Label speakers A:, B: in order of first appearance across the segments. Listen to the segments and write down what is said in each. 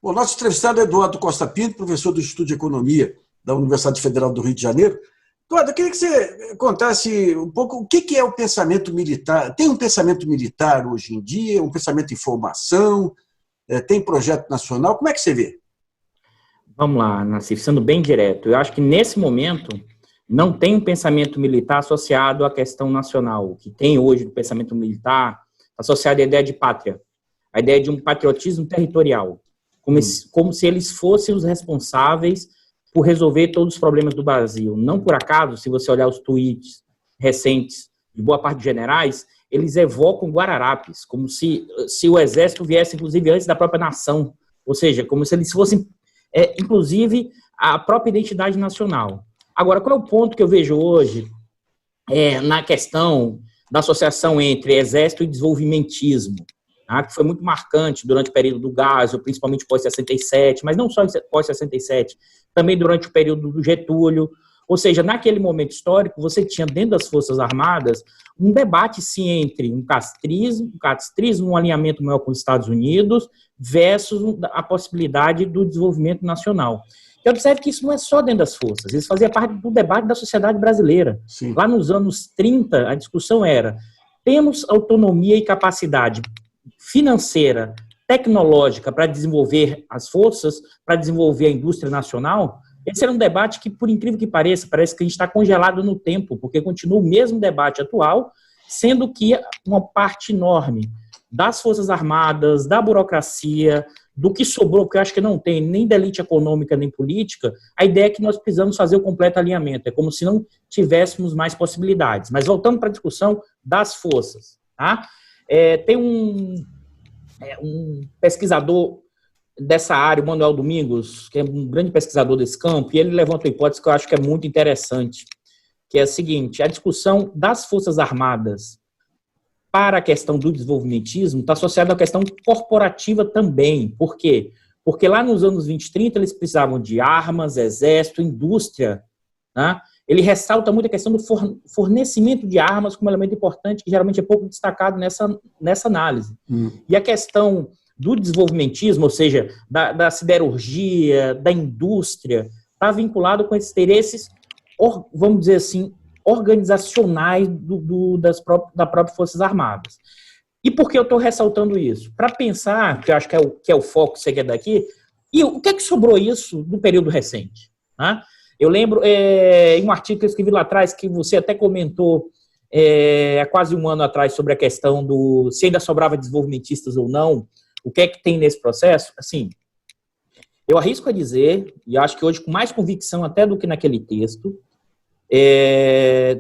A: O nosso entrevistado é Eduardo Costa Pinto, professor do Instituto de Economia da Universidade Federal do Rio de Janeiro. Eduardo, eu queria que você contasse um pouco o que é o pensamento militar. Tem um pensamento militar hoje em dia, um pensamento de formação, tem projeto nacional, como é que você vê?
B: Vamos lá, Nassif, sendo bem direto. Eu acho que nesse momento não tem um pensamento militar associado à questão nacional. O que tem hoje do pensamento militar associado à ideia de pátria, a ideia de um patriotismo territorial, como se eles fossem os responsáveis por resolver todos os problemas do Brasil. Não por acaso, se você olhar os tweets recentes de boa parte de generais, eles evocam Guararapes, como se o exército viesse, inclusive, antes da própria nação. Ou seja, como se eles fossem, inclusive, a própria identidade nacional. Agora, qual é o ponto que eu vejo hoje na questão da associação entre exército e desenvolvimentismo, tá? Que foi muito marcante durante o período do Geisel, principalmente pós-67, mas não só pós-67, também durante o período do Getúlio. Ou seja, naquele momento histórico, você tinha dentro das Forças Armadas um debate, sim, entre um castrismo, um alinhamento maior com os Estados Unidos, versus a possibilidade do desenvolvimento nacional. Então, observe que isso não é só dentro das forças, isso fazia parte do debate da sociedade brasileira. Sim. Lá nos anos 30, a discussão era: temos autonomia e capacidade financeira, tecnológica para desenvolver as forças, para desenvolver a indústria nacional? Esse era um debate que, por incrível que pareça, parece que a gente está congelado no tempo, porque continua o mesmo debate atual, sendo que uma parte enorme das Forças Armadas, da burocracia, do que sobrou, porque eu acho que não tem nem da elite econômica nem política, a ideia é que nós precisamos fazer o completo alinhamento. É como se não tivéssemos mais possibilidades. Mas voltando para a discussão das forças, tá? Tem um pesquisador dessa área, o Manuel Domingos, que é um grande pesquisador desse campo, e ele levanta uma hipótese que eu acho que é muito interessante, que é a seguinte: a discussão das Forças Armadas para a questão do desenvolvimentismo está associada à questão corporativa também. Por quê? Porque lá nos anos 20 e 30 eles precisavam de armas, exército, indústria, né? Ele ressalta muito a questão do fornecimento de armas como elemento importante, que geralmente é pouco destacado nessa análise. E a questão do desenvolvimentismo, ou seja, da siderurgia, da indústria, está vinculado com esses interesses, vamos dizer assim, organizacionais da própria Forças Armadas. E por que eu estou ressaltando isso? Para pensar, que eu acho que é o foco que você quer daqui, e o que é que sobrou isso do período recente? Né? Eu lembro, em um artigo que eu escrevi lá atrás, que você até comentou há quase um ano atrás, sobre a questão do se ainda sobrava desenvolvimentistas ou não, o que é que tem nesse processo? Assim, eu arrisco a dizer, e acho que hoje com mais convicção até do que naquele texto,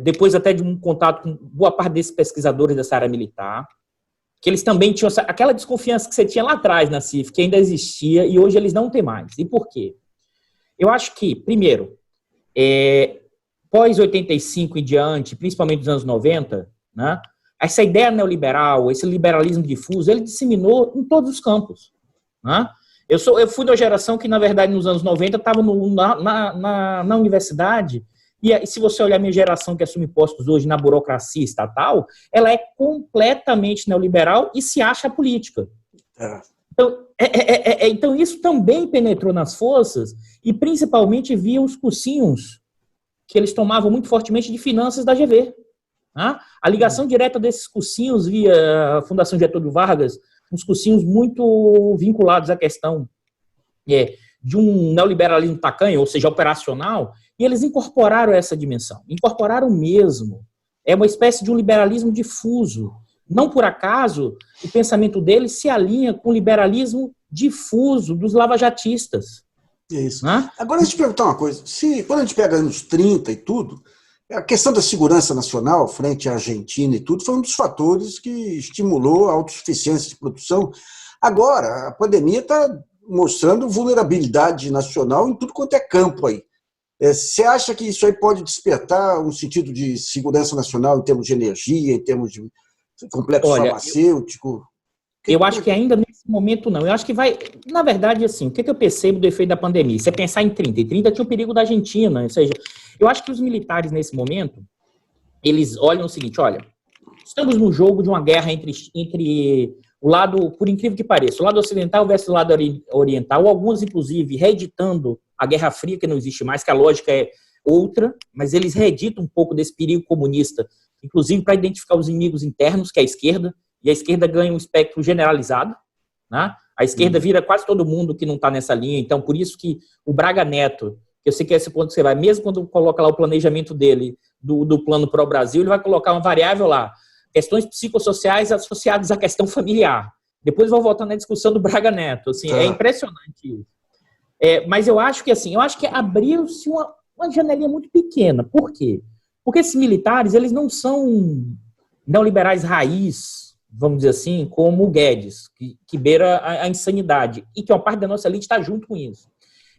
B: depois até de um contato com boa parte desses pesquisadores dessa área militar, que eles também tinham aquela desconfiança que você tinha lá atrás na CIF, que ainda existia, e hoje eles não têm mais. E por quê? Eu acho que, primeiro, pós-85 em diante, principalmente dos anos 90, né, essa ideia neoliberal, esse liberalismo difuso, ele disseminou em todos os campos. Né? Eu fui da geração que, na verdade, nos anos 90, estava na universidade. E se você olhar a minha geração que assume postos hoje na burocracia estatal, ela é completamente neoliberal e se acha política. Então, isso também penetrou nas forças e principalmente via os cursinhos que eles tomavam muito fortemente de finanças da GV. Tá? A ligação direta desses cursinhos via a Fundação Getúlio Vargas, uns cursinhos muito vinculados à questão de um neoliberalismo tacanho, ou seja, operacional, e eles incorporaram essa dimensão. Incorporaram mesmo. É uma espécie de um liberalismo difuso. Não por acaso, o pensamento deles se alinha com o liberalismo difuso dos lavajatistas.
A: Isso. Agora, deixa eu te perguntar uma coisa. Quando a gente pega anos 30 e tudo, a questão da segurança nacional, frente à Argentina e tudo, foi um dos fatores que estimulou a autossuficiência de produção. Agora, a pandemia está mostrando vulnerabilidade nacional em tudo quanto é campo aí. Você acha que isso aí pode despertar um sentido de segurança nacional em termos de energia, em termos de complexo farmacêutico?
B: Eu acho que ainda nesse momento não. Eu acho que vai... Na verdade, assim, o que eu percebo do efeito da pandemia? Você pensar em 30. Em 30 tinha o perigo da Argentina. Ou seja, eu acho que os militares, nesse momento, eles olham o seguinte: olha, estamos no jogo de uma guerra entre o lado, por incrível que pareça, o lado ocidental versus o lado oriental, alguns, inclusive, reeditando a Guerra Fria, que não existe mais, que a lógica é outra, mas eles reeditam um pouco desse perigo comunista, inclusive para identificar os inimigos internos, que é a esquerda, e a esquerda ganha um espectro generalizado, né? A esquerda vira quase todo mundo que não está nessa linha, então por isso que o Braga Neto, que eu sei que é esse ponto que você vai, mesmo quando coloca lá o planejamento dele, do plano para o Brasil, ele vai colocar uma variável lá, questões psicossociais associadas à questão familiar. Depois vou voltar na discussão do Braga Neto, assim, é impressionante isso. Mas eu acho que abriu-se uma janelinha muito pequena. Por quê? Porque esses militares, eles não são neoliberais raiz, vamos dizer assim, como o Guedes, que beira a insanidade, e que uma parte da nossa elite está junto com isso.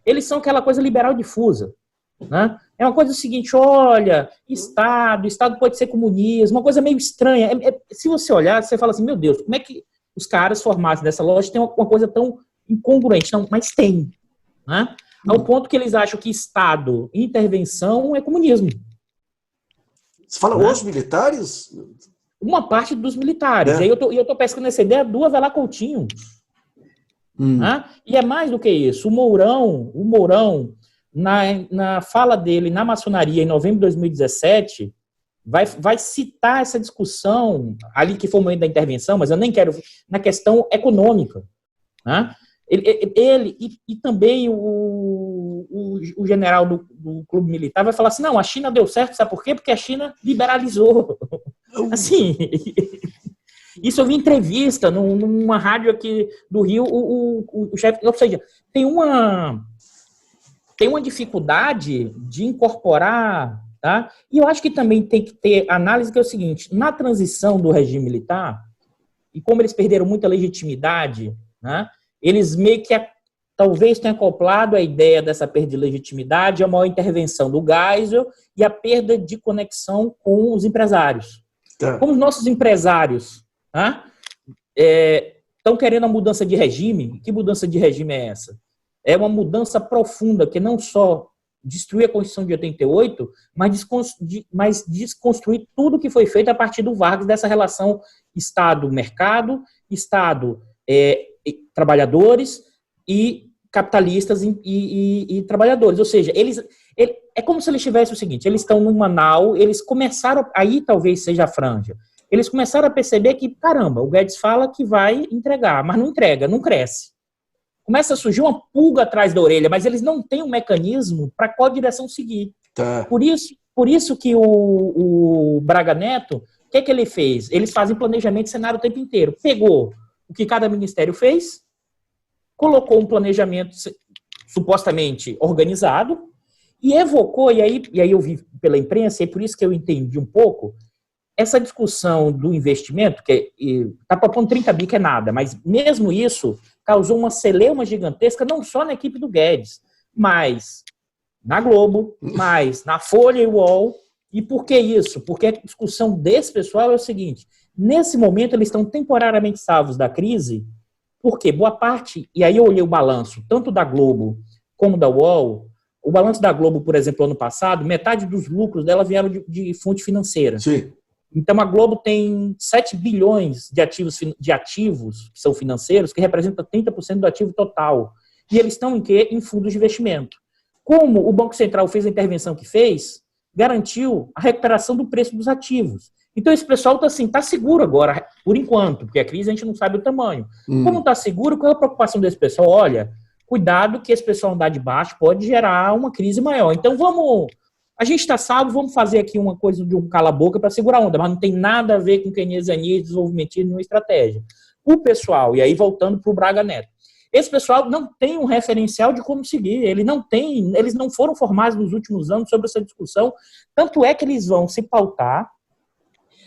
B: Eles são aquela coisa liberal difusa, né? É uma coisa seguinte, olha, Estado pode ser comunismo, uma coisa meio estranha. Se você olhar, você fala assim, meu Deus, como é que os caras formados dessa loja têm uma coisa tão incongruente? Não, mas tem, né? Ao ponto que eles acham que Estado e intervenção é comunismo.
A: Você fala, né? Os militares?
B: Uma parte dos militares. E aí eu tô pescando essa ideia do Avelar Coutinho. Né? E é mais do que isso. O Mourão na fala dele na maçonaria em novembro de 2017, vai citar essa discussão, ali que foi o momento da intervenção, mas eu nem quero, na questão econômica. Né? Ele e também o general do clube militar vai falar assim, não, a China deu certo, sabe por quê? Porque a China liberalizou. Assim, isso eu vi em entrevista numa rádio aqui do Rio, o chefe, ou seja, tem uma dificuldade de incorporar, tá? E eu acho que também tem que ter análise que é o seguinte, na transição do regime militar, e como eles perderam muita legitimidade, né? Eles meio que talvez tenham acoplado a ideia dessa perda de legitimidade, a maior intervenção do Geisel e a perda de conexão com os empresários. Como os nossos empresários estão querendo a mudança de regime, que mudança de regime é essa? É uma mudança profunda, que não só destruir a Constituição de 88, mas desconstruir tudo que foi feito a partir do Vargas, dessa relação Estado-mercado, Estado trabalhadores e capitalistas e trabalhadores. Ou seja, é como se eles tivessem o seguinte, eles estão no Manaus, eles começaram, aí talvez seja a franja, eles começaram a perceber que, caramba, o Guedes fala que vai entregar, mas não entrega, não cresce. Começa a surgir uma pulga atrás da orelha, mas eles não têm um mecanismo para qual direção seguir. Tá. Por isso que o Braga Neto, o que é que ele fez? Eles fazem planejamento de cenário o tempo inteiro. Pegou o que cada ministério fez, colocou um planejamento supostamente organizado e evocou, e aí eu vi pela imprensa, e por isso que eu entendi um pouco, essa discussão do investimento, que está propondo 30 bi, que é nada, mas mesmo isso causou uma celeuma gigantesca, não só na equipe do Guedes, mas na Globo, mas na Folha e UOL. E por que isso? Porque a discussão desse pessoal é o seguinte, nesse momento eles estão temporariamente salvos da crise, porque boa parte, e aí eu olhei o balanço, tanto da Globo como da UOL, o balanço da Globo, por exemplo, ano passado, metade dos lucros dela vieram de fonte financeira. Sim. Então, a Globo tem 7 bilhões de ativos que são financeiros, que representam 30% do ativo total. E eles estão em quê? Em fundos de investimento. Como o Banco Central fez a intervenção que fez, garantiu a recuperação do preço dos ativos. Então, esse pessoal está seguro agora, por enquanto, porque a crise a gente não sabe o tamanho. Como está seguro, qual é a preocupação desse pessoal? Olha, cuidado que esse pessoal andar de baixo pode gerar uma crise maior. Então, a gente está salvo, vamos fazer aqui uma coisa de um cala-boca para segurar a onda, mas não tem nada a ver com keynesianismo, desenvolvimentismo, nenhuma estratégia. O pessoal, e aí voltando para o Braga Neto, esse pessoal não tem um referencial de como seguir, eles não foram formados nos últimos anos sobre essa discussão, tanto é que eles vão se pautar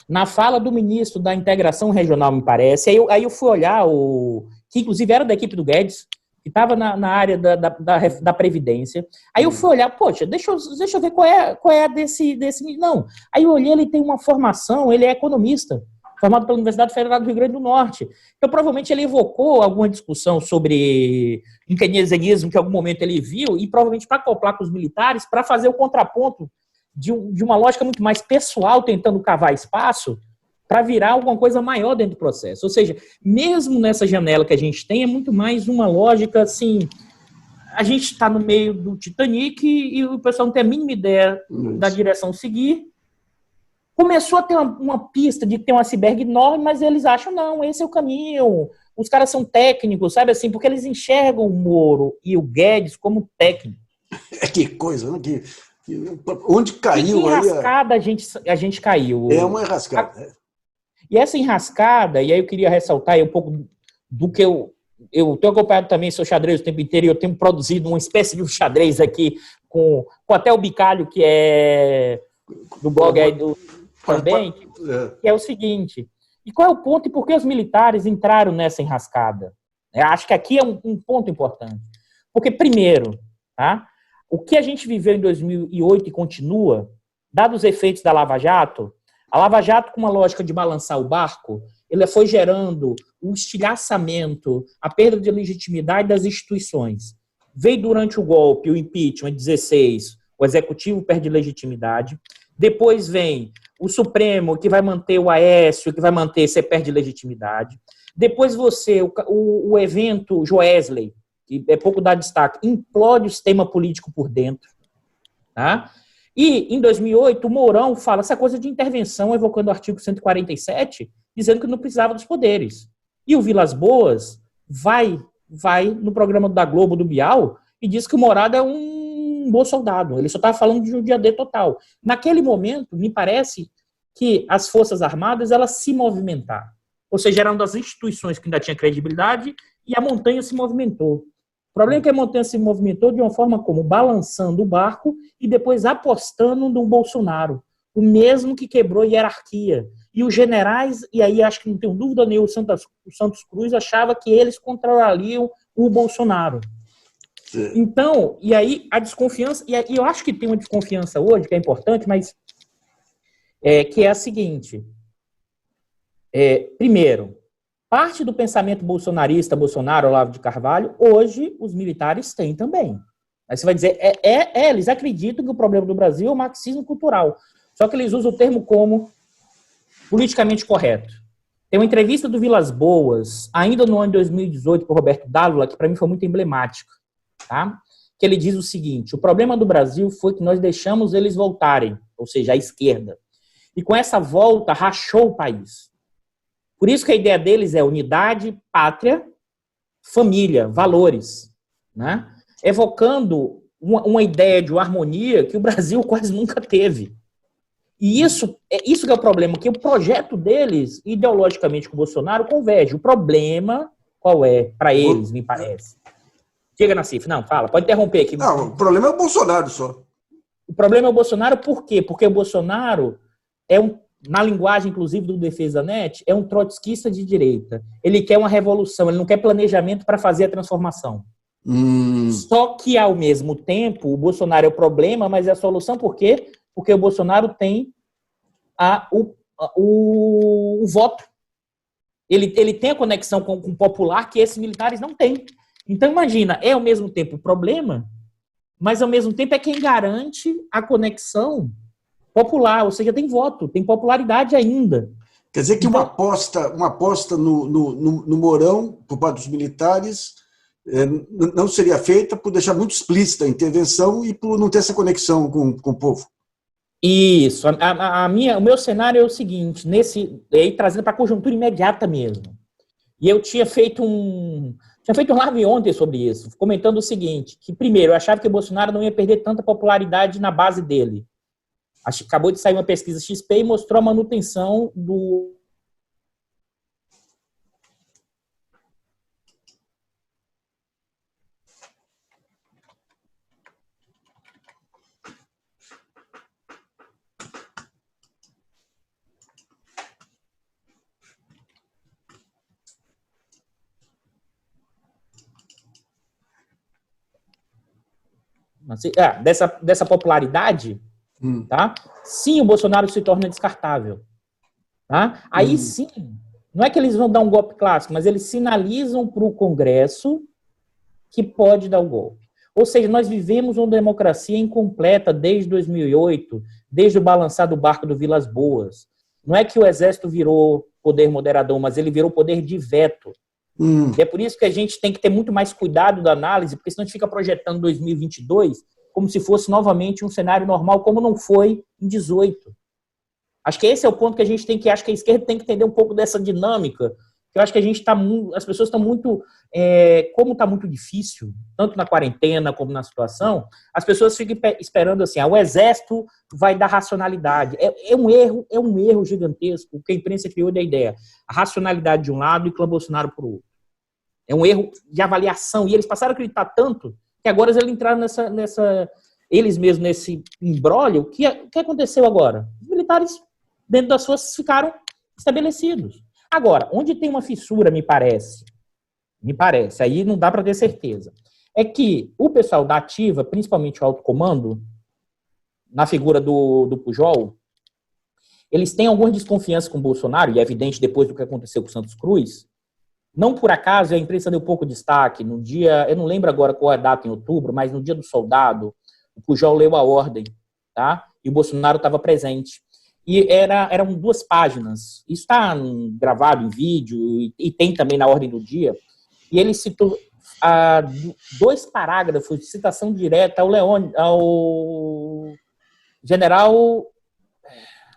B: na fala do ministro da integração regional, me parece, aí eu fui olhar, que inclusive era da equipe do Guedes, que estava na área da Previdência. Aí eu fui olhar, poxa, deixa eu ver qual é desse... Não, aí eu olhei, ele tem uma formação, ele é economista, formado pela Universidade Federal do Rio Grande do Norte. Então, provavelmente, ele evocou alguma discussão sobre um keynesianismo que em algum momento ele viu, e provavelmente para acoplar com os militares, para fazer o contraponto de uma lógica muito mais pessoal, tentando cavar espaço, para virar alguma coisa maior dentro do processo. Ou seja, mesmo nessa janela que a gente tem, é muito mais uma lógica assim, a gente está no meio do Titanic e o pessoal não tem a mínima ideia da direção a seguir. Começou a ter uma pista de que tem um iceberg enorme, mas eles acham, não, esse é o caminho. Os caras são técnicos, sabe assim, porque eles enxergam o Moro e o Guedes como técnicos.
A: Que coisa, né? Onde caiu
B: que enrascada aí? A gente caiu.
A: É uma enrascada.
B: E essa enrascada, e aí eu queria ressaltar aí um pouco do que eu tenho acompanhado também seu xadrez o tempo inteiro, e eu tenho produzido uma espécie de um xadrez aqui com até o Bicalho, que é do blog aí do também, que é o seguinte, e qual é o ponto e por que os militares entraram nessa enrascada? Eu acho que aqui é um ponto importante. Porque, primeiro, tá, o que a gente viveu em 2008 e continua, dados os efeitos da Lava Jato, a Lava Jato, com uma lógica de balançar o barco, ele foi gerando um estilhaçamento, a perda de legitimidade das instituições. Veio durante o golpe, o impeachment, em 16, o executivo perde legitimidade. Depois vem o Supremo, que vai manter o Aécio, que vai manter, você perde legitimidade. Depois o evento Joesley, que é pouco dado destaque, implode o sistema político por dentro. Tá? E, em 2008, o Mourão fala essa coisa de intervenção, evocando o artigo 147, dizendo que não precisava dos poderes. E o Vilas Boas vai no programa da Globo, do Bial, e diz que o Morado é um bom soldado. Ele só estava falando de um dia D total. Naquele momento, me parece que as Forças Armadas, elas se movimentaram. Ou seja, eram das instituições que ainda tinha credibilidade, e a montanha se movimentou. O problema é que a montanha se movimentou de uma forma como balançando o barco e depois apostando no Bolsonaro, o mesmo que quebrou a hierarquia. E os generais, e aí acho que não tenho dúvida nenhuma, o Santos Cruz achava que eles controlariam o Bolsonaro. Sim. Então, e aí a desconfiança, e eu acho que tem uma desconfiança hoje, que é importante, mas que é a seguinte. Primeiro, parte do pensamento bolsonarista, Bolsonaro, Olavo de Carvalho, hoje os militares têm também. Aí você vai dizer, eles acreditam que o problema do Brasil é o marxismo cultural. Só que eles usam o termo como politicamente correto. Tem uma entrevista do Vilas Boas, ainda no ano de 2018, por Roberto Dávila, que para mim foi muito emblemática, tá? Que ele diz o seguinte, o problema do Brasil foi que nós deixamos eles voltarem, ou seja, a esquerda. E com essa volta, rachou o país. Por isso que a ideia deles é unidade, pátria, família, valores, né? Evocando uma ideia de uma harmonia que o Brasil quase nunca teve. E isso que é o problema, que o projeto deles, ideologicamente com o Bolsonaro, converge. O problema, qual é, para eles, me parece? Diga, Nassif. Não, fala, pode interromper aqui.
A: Não, o problema é o Bolsonaro só.
B: O problema é o Bolsonaro por quê? Porque o Bolsonaro na linguagem, inclusive, do Defesa Net, é um trotskista de direita. Ele quer uma revolução, ele não quer planejamento para fazer a transformação. Só que, ao mesmo tempo, o Bolsonaro é o problema, mas é a solução por quê? Porque o Bolsonaro tem o voto. Ele tem a conexão com o popular que esses militares não têm. Então, imagina, é ao mesmo tempo o problema, mas ao mesmo tempo é quem garante a conexão popular, ou seja, tem voto, tem popularidade ainda.
A: Quer dizer que uma aposta no Mourão, por parte dos militares, não seria feita por deixar muito explícita a intervenção e por não ter essa conexão com o povo.
B: Isso. O meu cenário é o seguinte, aí trazendo para a conjuntura imediata mesmo. E eu tinha feito um live ontem sobre isso, comentando o seguinte, que primeiro, eu achava que o Bolsonaro não ia perder tanta popularidade na base dele. Acabou de sair uma pesquisa XP e mostrou a manutenção do... dessa popularidade, tá? Sim, o Bolsonaro se torna descartável. Tá? Aí sim, não é que eles vão dar um golpe clássico, mas eles sinalizam para o Congresso que pode dar o golpe. Ou seja, nós vivemos uma democracia incompleta desde 2008, desde o balançar do barco do Vilas Boas. Não é que o Exército virou poder moderador, mas ele virou poder de veto. E é por isso que a gente tem que ter muito mais cuidado da análise, porque senão a gente fica projetando 2022 como se fosse novamente um cenário normal, como não foi em 18. Acho que esse é o ponto que a gente tem que... Acho que a esquerda tem que entender um pouco dessa dinâmica. Eu acho que a gente está muito... As pessoas estão muito... como está muito difícil, tanto na quarentena como na situação, as pessoas ficam esperando assim, o Exército vai dar racionalidade. É um erro gigantesco que a imprensa criou da ideia. A racionalidade de um lado e Clã Bolsonaro por outro. É um erro de avaliação. E eles passaram a acreditar tanto que agora eles entraram eles mesmos nesse imbróglio. O que aconteceu agora? Os militares dentro das forças ficaram estabelecidos. Agora, onde tem uma fissura, me parece, aí não dá para ter certeza, é que o pessoal da ativa, principalmente o alto comando, na figura do Pujol, eles têm alguma desconfiança com o Bolsonaro, e é evidente depois do que aconteceu com o Santos Cruz. Não por acaso, a imprensa deu pouco destaque, no dia, eu não lembro agora qual é a data em outubro, mas no dia do soldado, o Pujol leu a ordem, tá? E o Bolsonaro estava presente. E eram 2 páginas. Isso está gravado em vídeo e tem também na ordem do dia. E ele citou 2 parágrafos de citação direta ao general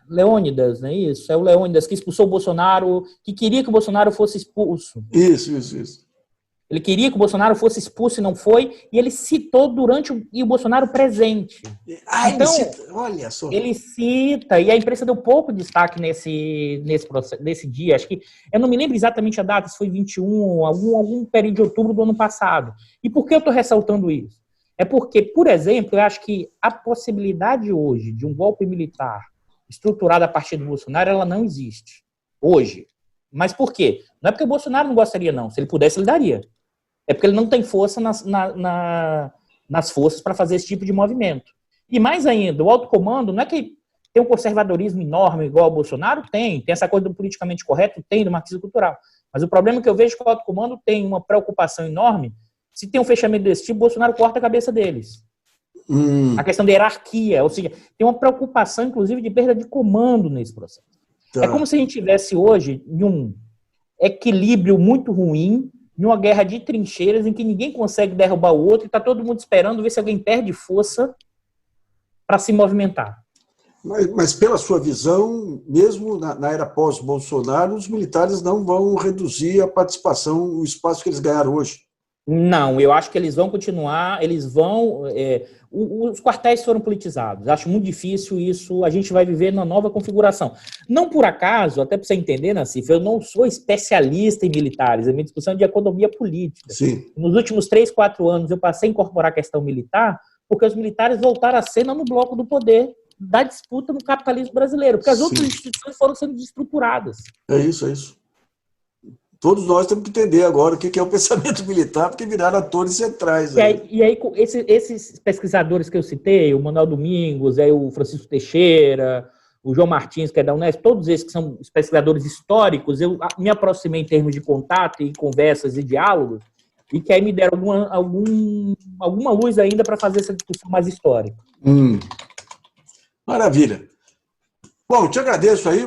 B: Leônidas, não é isso? É o Leônidas que expulsou o Bolsonaro, que queria que o Bolsonaro fosse expulso.
A: Isso.
B: Ele queria que o Bolsonaro fosse expulso e não foi, e ele citou e o Bolsonaro presente.
A: Então, ele cita, olha só.
B: Ele cita, e a imprensa deu pouco destaque nesse dia. Acho que, eu não me lembro exatamente a data, se foi 21, algum período de outubro do ano passado. E por que eu estou ressaltando isso? É porque, por exemplo, eu acho que a possibilidade hoje de um golpe militar estruturado a partir do Bolsonaro, ela não existe. Hoje. Mas por quê? Não é porque o Bolsonaro não gostaria, não. Se ele pudesse, ele daria. É porque ele não tem força nas forças para fazer esse tipo de movimento. E mais ainda, o alto comando não é que tem um conservadorismo enorme igual ao Bolsonaro, tem essa coisa do politicamente correto, tem do marxismo cultural. Mas o problema é que eu vejo que o alto comando tem uma preocupação enorme. Se tem um fechamento desse tipo, Bolsonaro corta a cabeça deles. A questão da hierarquia, ou seja, tem uma preocupação, inclusive, de perda de comando nesse processo. Tá. É como se a gente tivesse hoje um equilíbrio muito ruim, em uma guerra de trincheiras em que ninguém consegue derrubar o outro e está todo mundo esperando ver se alguém perde força para se movimentar.
A: Mas pela sua visão, mesmo na era pós-Bolsonaro, os militares não vão reduzir a participação, o espaço que eles ganharam hoje?
B: Não, eu acho que eles vão continuar, os quartéis foram politizados, acho muito difícil isso, a gente vai viver numa nova configuração. Não por acaso, até para você entender, Nassif, eu não sou especialista em militares, a minha discussão é de economia política.
A: Sim.
B: Nos últimos 3, 4 anos eu passei a incorporar a questão militar, porque os militares voltaram à cena no bloco do poder da disputa no capitalismo brasileiro, porque as outras instituições foram sendo destruturadas.
A: É isso. Todos nós temos que entender agora o que é o pensamento militar, porque viraram atores centrais.
B: E aí esses pesquisadores que eu citei, o Manuel Domingos, o Francisco Teixeira, o João Martins, que é da Unesp, todos esses que são pesquisadores históricos, eu me aproximei em termos de contato e conversas e diálogos, e que aí me deram alguma luz ainda para fazer essa discussão mais histórica.
A: Maravilha. Bom, te agradeço aí.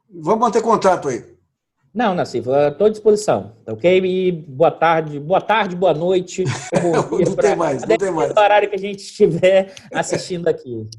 A: Vamos manter contato aí.
B: Não, Nassif, estou à disposição, ok? E boa tarde, boa noite.
A: Não tem mais.
B: O horário que a gente estiver assistindo aqui.